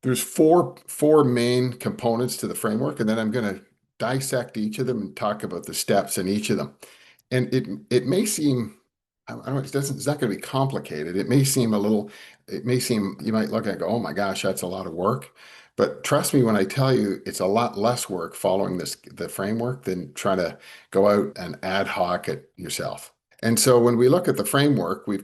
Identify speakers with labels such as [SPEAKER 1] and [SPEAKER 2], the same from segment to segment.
[SPEAKER 1] There's four main components to the framework, and then I'm going to dissect each of them and talk about the steps in each of them. And it may seem, I don't know, it's not going to be complicated. It may seem you might look at it and go, oh my gosh, that's a lot of work. But trust me when I tell you it's a lot less work following the framework than trying to go out and ad hoc it yourself. And so when we look at the framework, we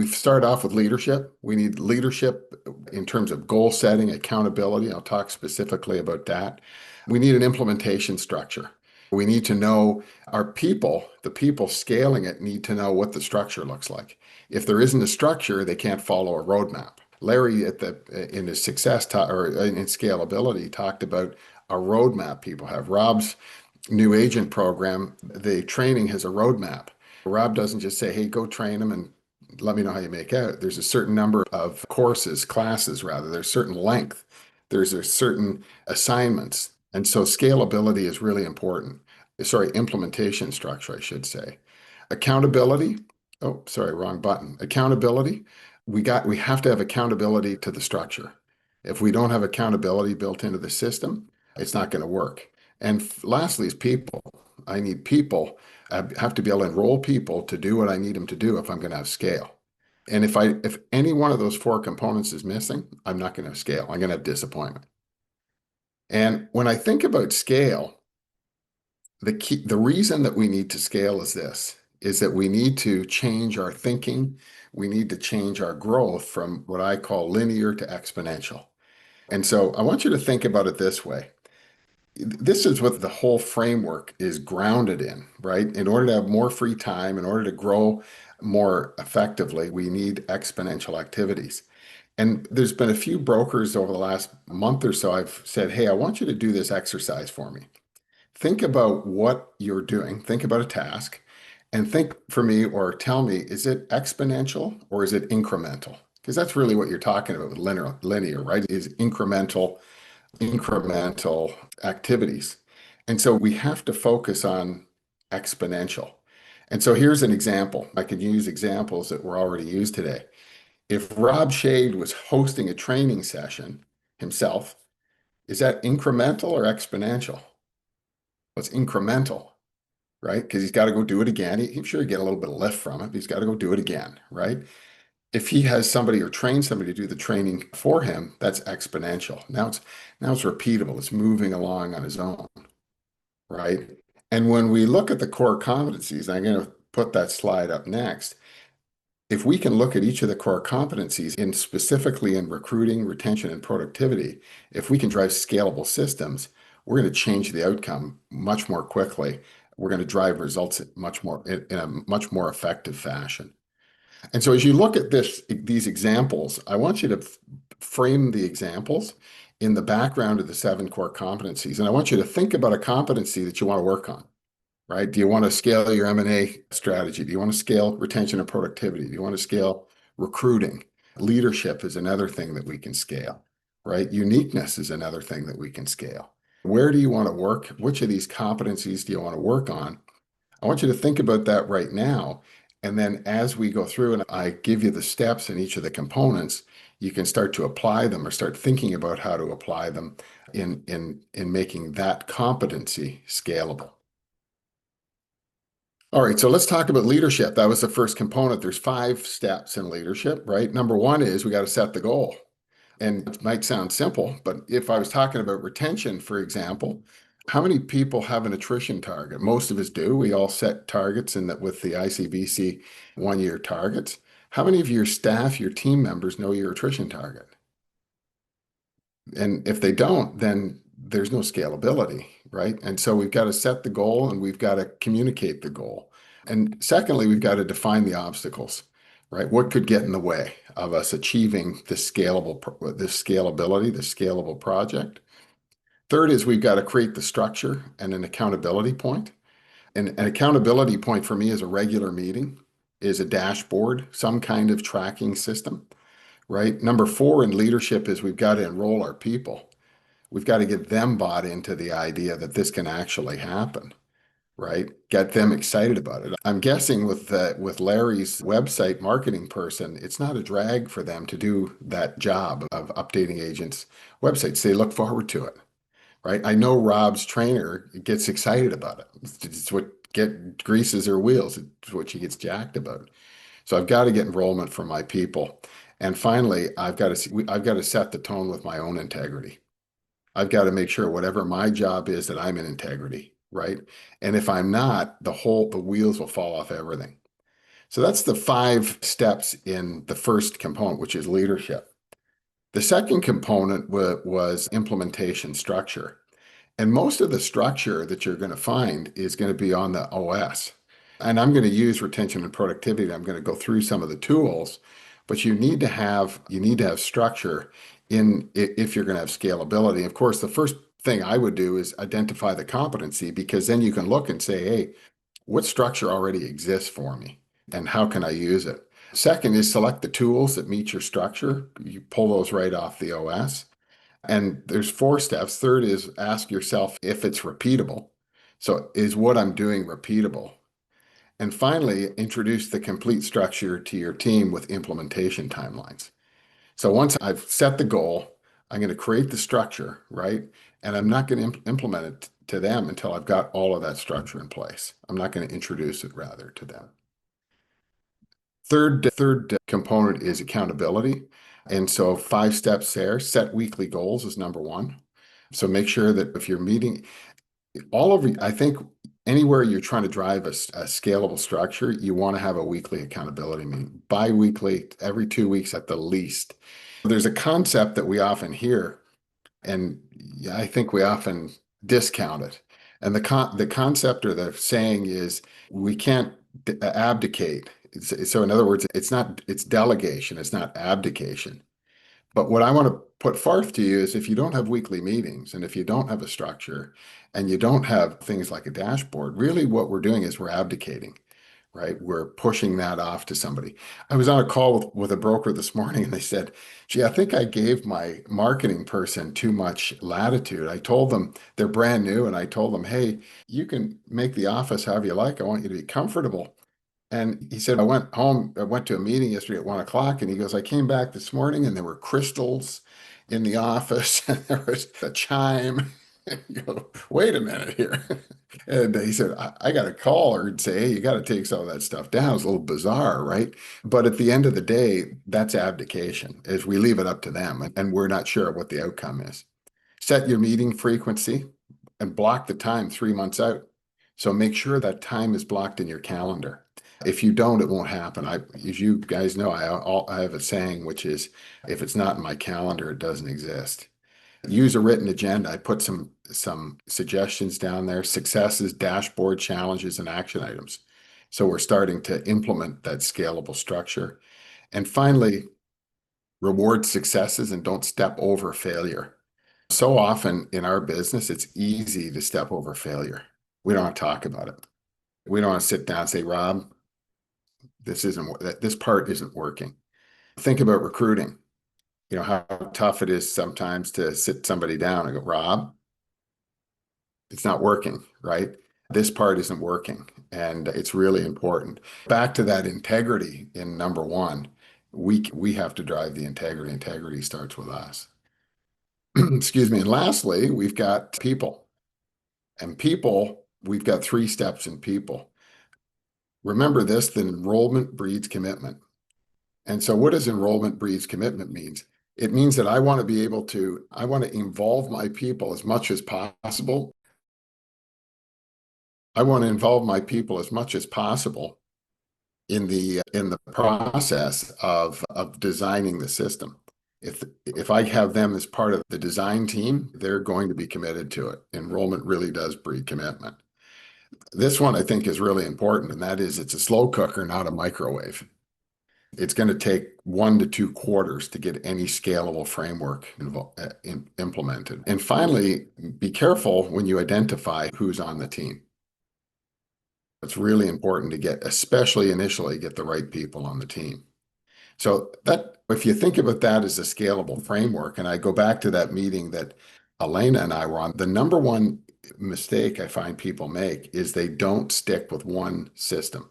[SPEAKER 1] start off with leadership. We need leadership in terms of goal setting, accountability. I'll talk specifically about that. We need an implementation structure. We need to know the people scaling it need to know what the structure looks like. If there isn't a structure, they can't follow a roadmap. Larry in his or in scalability talked about a roadmap people have. Rob's new agent program, the training has a roadmap. Rob doesn't just say, hey, go train them and let me know how you make out. There's a certain number of classes rather. There's certain length. There's a certain assignments. And so scalability is really important. Sorry, implementation structure, I should say. Accountability. Oh, sorry, wrong button. Accountability. We have to have accountability to the structure. If we don't have accountability built into the system, it's not going to work. And lastly is people. I need people. I have to be able to enroll people to do what I need them to do if I'm going to have scale. And if any one of those four components is missing, I'm not going to have scale. I'm going to have disappointment. And when I think about scale, the reason that we need to scale is that we need to change our thinking. We need to change our growth from what I call linear to exponential. And so I want you to think about it this way. This is what the whole framework is grounded in, right? In order to have more free time, in order to grow more effectively, we need exponential activities. And there's been a few brokers over the last month or so, I've said, hey, I want you to do this exercise for me. Think about what you're doing, think about a task, and think for me or tell me, is it exponential or is it incremental? Because that's really what you're talking about with linear, right? Is incremental activities. And so we have to focus on exponential. And so here's an example. I can use examples that were already used today. If Rob Shade was hosting a training session himself, is that incremental or exponential? Well, it's incremental, right? Because he's got to go do it again. He's sure get a little bit of lift from it, but he's got to go do it again, right? If he has somebody or trains somebody to do the training for him, that's exponential. Now it's repeatable. It's moving along on his own, right? And when we look at the core competencies, I'm going to put that slide up next. If we can look at each of the core competencies specifically in recruiting, retention, and productivity, if we can drive scalable systems, we're going to change the outcome much more quickly. We're going to drive results in a much more effective fashion. And so as you look at these examples, I want you to frame the examples in the background of the 7 core competencies. And I want you to think about a competency that you want to work on, right? Do you want to scale your M&A strategy? Do you want to scale retention and productivity? Do you want to scale recruiting? Leadership is another thing that we can scale, right? Uniqueness is another thing that we can scale. Where do you want to work? Which of these competencies do you want to work on? I want you to think about that right now. And then as we go through and I give you the steps in each of the components, you can start to apply them or start thinking about how to apply them in making that competency scalable. All right, so let's talk about leadership. That was the first component. There's 5 steps in leadership, right? Number 1 is we got to set the goal. And it might sound simple, but if I was talking about retention, for example, how many people have an attrition target? Most of us do. We all set targets with the ICBC 1-year targets. How many of your staff, your team members know your attrition target? And if they don't, then there's no scalability, right? And so we've got to set the goal and we've got to communicate the goal. And secondly, we've got to define the obstacles, right? What could get in the way of us achieving this scalability, the scalable project? Third is we've got to create the structure and an accountability point. And an accountability point for me is a regular meeting, is a dashboard, some kind of tracking system, right? Number 4 in leadership is we've got to enroll our people. We've got to get them bought into the idea that this can actually happen, right? Get them excited about it. I'm guessing with Larry's website marketing person, it's not a drag for them to do that job of updating agents' websites. They look forward to it, right? I know Rob's trainer gets excited about it. It's what get greases her wheels. It's what she gets jacked about. So I've got to get enrollment from my people. And finally, I've got to set the tone with my own integrity. I've got to make sure whatever my job is that I'm in integrity, right? And if I'm not, the wheels will fall off everything. So that's the 5 steps in the first component, which is leadership. The second component was implementation structure. And most of the structure that you're going to find is going to be on the OS. And I'm going to use retention and productivity. I'm going to go through some of the tools, but you need to have structure if you're going to have scalability. Of course, the first thing I would do is identify the competency because then you can look and say, hey, what structure already exists for me and how can I use it? Second is select the tools that meet your structure. You pull those right off the OS. And there's 4 steps. Third is ask yourself if it's repeatable. So is what I'm doing repeatable? And finally, introduce the complete structure to your team with implementation timelines. So once I've set the goal, I'm going to create the structure, right? And I'm not going to implement it to them until I've got all of that structure in place. I'm not going to introduce it rather to them. Third component is accountability. And so 5 steps there. Set weekly goals is number one. So make sure that if you're meeting I think anywhere you're trying to drive a scalable structure, you want to have a weekly accountability meeting, bi-weekly, every 2 weeks at the least. There's a concept that we often hear, and I think we often discount it. And the concept or the saying is we can't abdicate. So in other words, it's delegation, it's not abdication. But what I want to put forth to you is if you don't have weekly meetings and if you don't have a structure and you don't have things like a dashboard, really what we're doing is we're abdicating, right? We're pushing that off to somebody. I was on a call with a broker this morning and they said, gee, I think I gave my marketing person too much latitude. I told them they're brand new and I told them, hey, you can make the office however you like. I want you to be comfortable. And he said, I went to a meeting yesterday at 1 o'clock, and he goes, I came back this morning and there were crystals in the office, and there was a chime. You go, wait a minute here. And he said, I got to call her and say, hey, you got to take some of that stuff down. It's a little bizarre, right? But at the end of the day, that's abdication, is we leave it up to them, and we're not sure what the outcome is. Set your meeting frequency and block the time 3 months out. So make sure that time is blocked in your calendar. If you don't, it won't happen. As you guys know, I have a saying, which is, if it's not in my calendar, it doesn't exist. Use a written agenda. I put some suggestions down there, successes, dashboard challenges, and action items. So we're starting to implement that scalable structure. And finally, reward successes and don't step over failure. So often in our business, it's easy to step over failure. We don't want to talk about it. We don't want to sit down and say, Rob, this part isn't working. Think about recruiting. You know how tough it is sometimes to sit somebody down and go, Rob, it's not working, right? This part isn't working, and it's really important. Back to that integrity in number one, we have to drive the integrity. Integrity starts with us. Excuse me. And lastly, we've got people. And people, we've got 3 steps in people. Remember this, that enrollment breeds commitment. And so what does enrollment breeds commitment means? It means that I want to involve my people as much as possible. I want to involve my people as much as possible in the process of designing the system. If I have them as part of the design team, they're going to be committed to it. Enrollment really does breed commitment. This one I think is really important, and that is it's a slow cooker, not a microwave. It's going to take 1 to 2 quarters to get any scalable framework implemented. And finally, be careful when you identify who's on the team. It's really important to especially initially, get the right people on the team. So that, if you think about that as a scalable framework, and I go back to that meeting that Elena and I were on, the number one mistake I find people make is they don't stick with one system.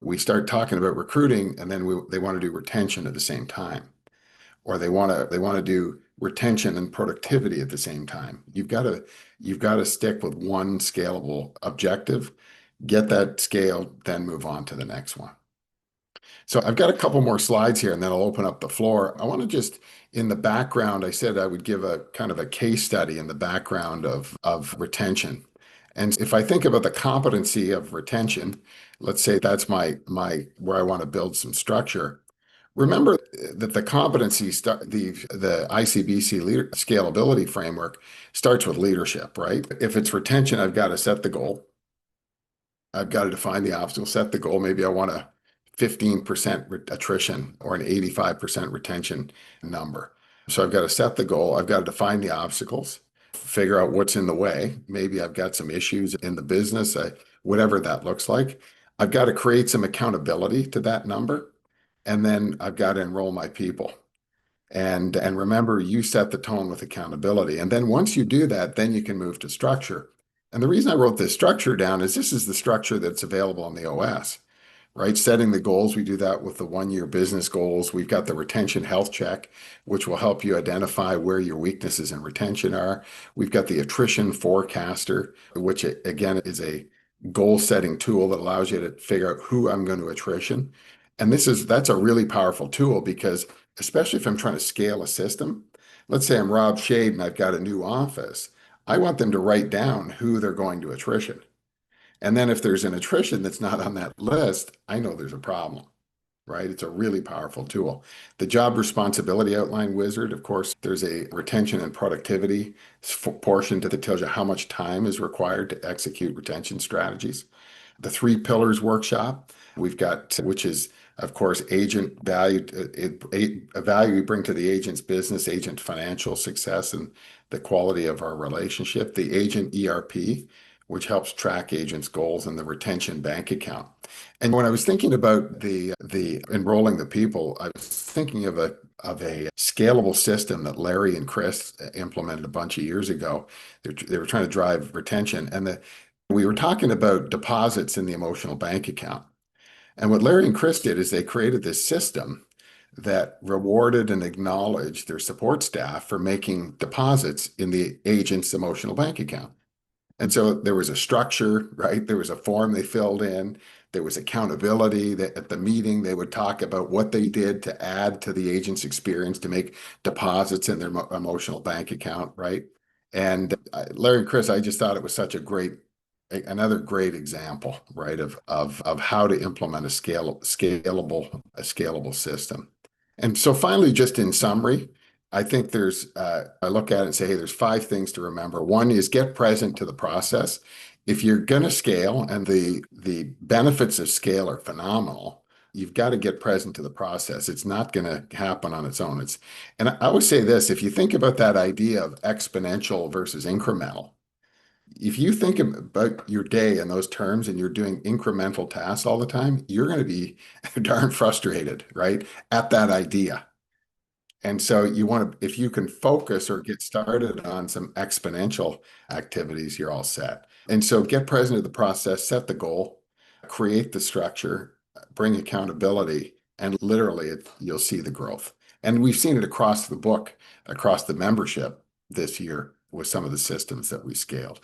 [SPEAKER 1] We start talking about recruiting and then they want to do retention at the same time, or they want to do retention and productivity at the same time. You've got to stick with one scalable objective, get that scaled, then move on to the next one. So I've got a couple more slides here and then I'll open up the floor. I want to just, in the background, I said I would give a kind of a case study in the background of retention. And if I think about the competency of retention, let's say that's my where I want to build some structure. Remember that the competency, the ICBC scalability framework starts with leadership, right? If it's retention, I've got to set the goal. I've got to define the obstacle, set the goal. Maybe I want a 15% attrition or an 85% retention number. So I've got to set the goal. I've got to define the obstacles, figure out what's in the way. Maybe I've got some issues in the business, whatever that looks like. I've got to create some accountability to that number. And then I've got to enroll my people. And remember, you set the tone with accountability. And then once you do that, then you can move to structure. And the reason I wrote this structure down is this is the structure that's available on the OS, right? Setting the goals, we do that with the 1-year business goals. We've got the retention health check, which will help you identify where your weaknesses in retention are. We've got the attrition forecaster, which again is a goal setting tool that allows you to figure out who I'm going to attrition. And that's a really powerful tool because especially if I'm trying to scale a system, let's say I'm Rob Shade and I've got a new office, I want them to write down who they're going to attrition. And then if there's an attrition that's not on that list, I know there's a problem, right? It's a really powerful tool. The job responsibility outline wizard, of course, there's a retention and productivity portion that tells you how much time is required to execute retention strategies. The 3 pillars workshop we've got, which is, of course, agent value, a value we bring to the agent's business, agent financial success, and the quality of our relationship. The agent ERP, which helps track agents' goals, and the retention bank account. And when I was thinking about the enrolling the people, I was thinking of a scalable system that Larry and Chris implemented a bunch of years ago. They were trying to drive retention, and we were talking about deposits in the emotional bank account. And what Larry and Chris did is they created this system that rewarded and acknowledged their support staff for making deposits in the agent's emotional bank account. And so there was a structure, right? There was a form they filled in. There was accountability that at the meeting they would talk about what they did to add to the agent's experience to make deposits in their emotional bank account, right? And Larry and Chris, I just thought it was such another great example, right, of how to implement a scalable system. And so finally, just in summary, I think I look at it and say, hey, there's 5 things to remember. One is get present to the process. If you're going to scale, and the benefits of scale are phenomenal, you've got to get present to the process. It's not going to happen on its own. And I always say this, if you think about that idea of exponential versus incremental, if you think about your day in those terms and you're doing incremental tasks all the time, you're going to be darn frustrated, right, at that idea. And so if you can focus or get started on some exponential activities, you're all set. And so get present to the process, set the goal, create the structure, bring accountability, and literally you'll see the growth. And we've seen it across the book, across the membership this year with some of the systems that we scaled.